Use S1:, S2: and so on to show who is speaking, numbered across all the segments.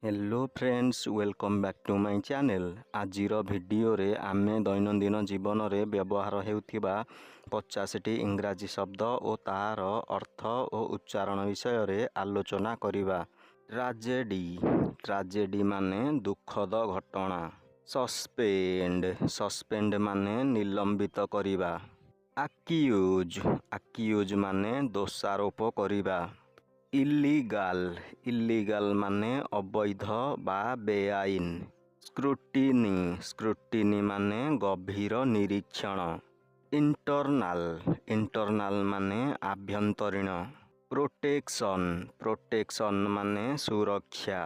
S1: Hello friends, welcome back to my channel. आजिर video रे आमे दैनंदिन जीवन रे व्यवहार हेउथिबा 50टी इंग्राजी शब्द और तार अर्थ और उच्चारण विषय रे आलोचना करिबा। ट्राजेडी ट्राजेडी माने दुखद घटना। सस्पेंड माने निलंबित करिबा। आक्यूज माने दोषारोप करिबा। इल्लीगाल माने अवैध बा बेआईन। स्क्रूटिनी माने गभीर निरीक्षण। इंटरनाल माने आभ्यंतरीण। प्रोटेक्शन माने सुरक्षा।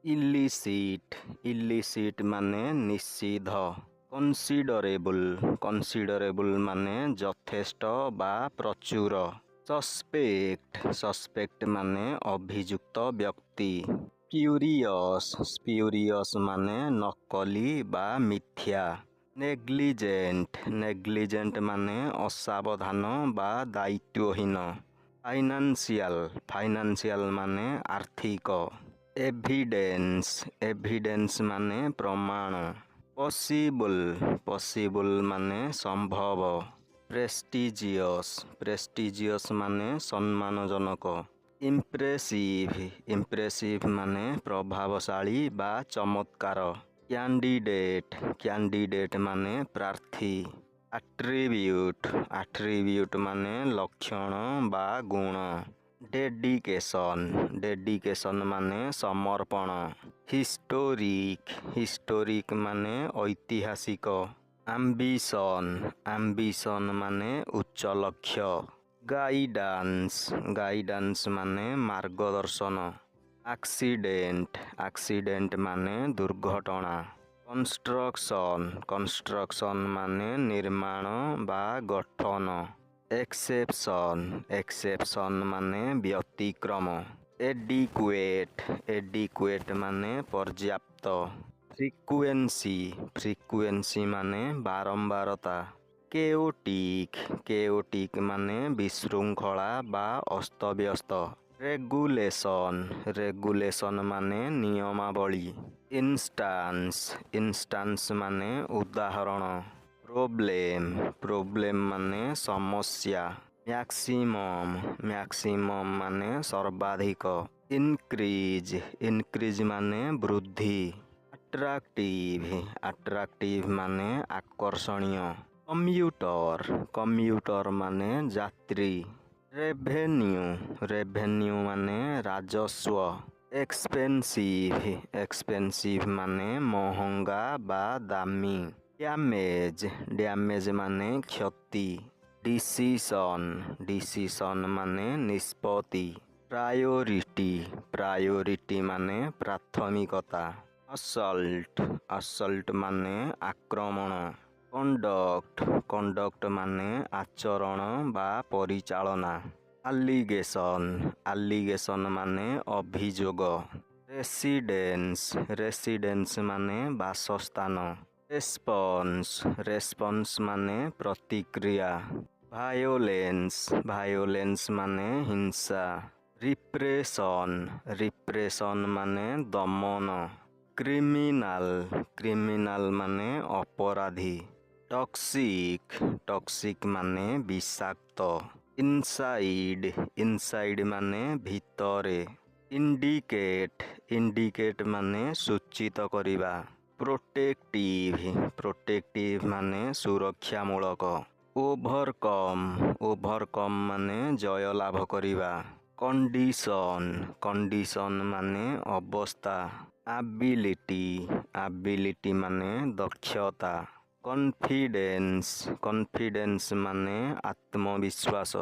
S1: इलिसिट माने निषिद्ध। कन्सिडरेबल माने यथेष्ट बा प्रचुर। सस्पेक्ट माने अभियुक्त व्यक्ति। स्प्यूरियस माने नकली बा मिथ्या। नेग्लिजेंट माने असावधान बा दायित्वहीन। फाइनेंशियल माने आर्थिक। एविडेंस माने प्रमाण। पॉसिबल माने संभव। प्रेस्टिजियस माने सम्मानजनक। इम्प्रेसिव माने प्रभावशाली बा चमत्कार। कैंडिडेट माने प्रार्थी। एट्रिब्यूट माने लक्षण बा गुण। डेडिकेशन माने समर्पण। हिस्टोरिक माने ऐतिहासिक। एम्बिशन माने उच्च लक्ष्य। गाइडांस माने मार्गदर्शन। एक्सीडेंट माने दुर्घटना। कंस्ट्रक्शन माने निर्माण बा गठन। एक्सेप्शन माने व्यतिक्रम। एडिक्वेट माने पर्याप्त। फ्रीक्वेंसी माने बारंबारता। केओटिक माने विशृंखला बा अस्तव्यस्त। रेगुलेशन माने नियमावली। इंस्टांस माने उदाहरण। प्रॉब्लम माने समस्या। मैक्सिमम माने सर्वाधिक। इंक्रीज माने वृद्धि। अट्रैक्टिव माने आकर्षणीय। कम्यूटर माने यात्री। रेवेन्यू माने राजस्व। एक्सपेंसिव माने महंगा बा दामी। डैमेज माने क्षति। डिसीशन माने निष्पत्ति। प्रायोरिटी माने प्राथमिकता। असल्ट माने आक्रमण। कंडक्ट माने आचरण बा परिचालना। आलिगेशन माने अभियोग। रेसिडेंस माने बासस्थान। रेस्पॉन्स माने प्रतिक्रिया। वायोलेंस माने हिंसा। रिप्रेशन माने दमन। क्रिमिनल माने अपराधी। टॉक्सिक माने विषाक्त। इनसाइड माने भितरे। इंडिकेट माने सूचित करिबा। प्रोटेक्टिव माने सुरक्षामूलक। ओवरकम माने जय लाभ करिबा। कंडीशन माने अवस्था। एबिलिटी माने दक्षता। कॉन्फिडेंस माने आत्मविश्वास।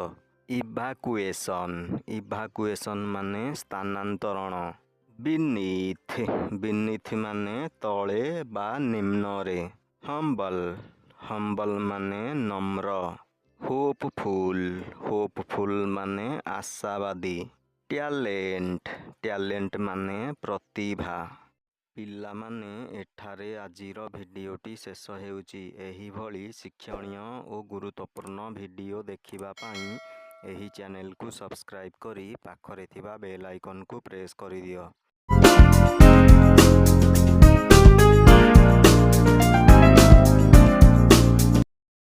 S1: इवाकुएशन माने स्थानांतरण। बीनीथ माने तले बा निम्ନରେ। हम्बल माने नम्र। होपफुल माने आशावादी। टैलेंट माने प्रतिभा। पिलामाने एठारे आजिर भिडियोटी शेष हेउची। एही भली शिक्षणीय और गुरुत्वपूर्ण भिडियो देखिबा पाई एही चैनल को सब्सक्राइब करी पाखरे थिबा बेल आइकन को प्रेस करि दियो।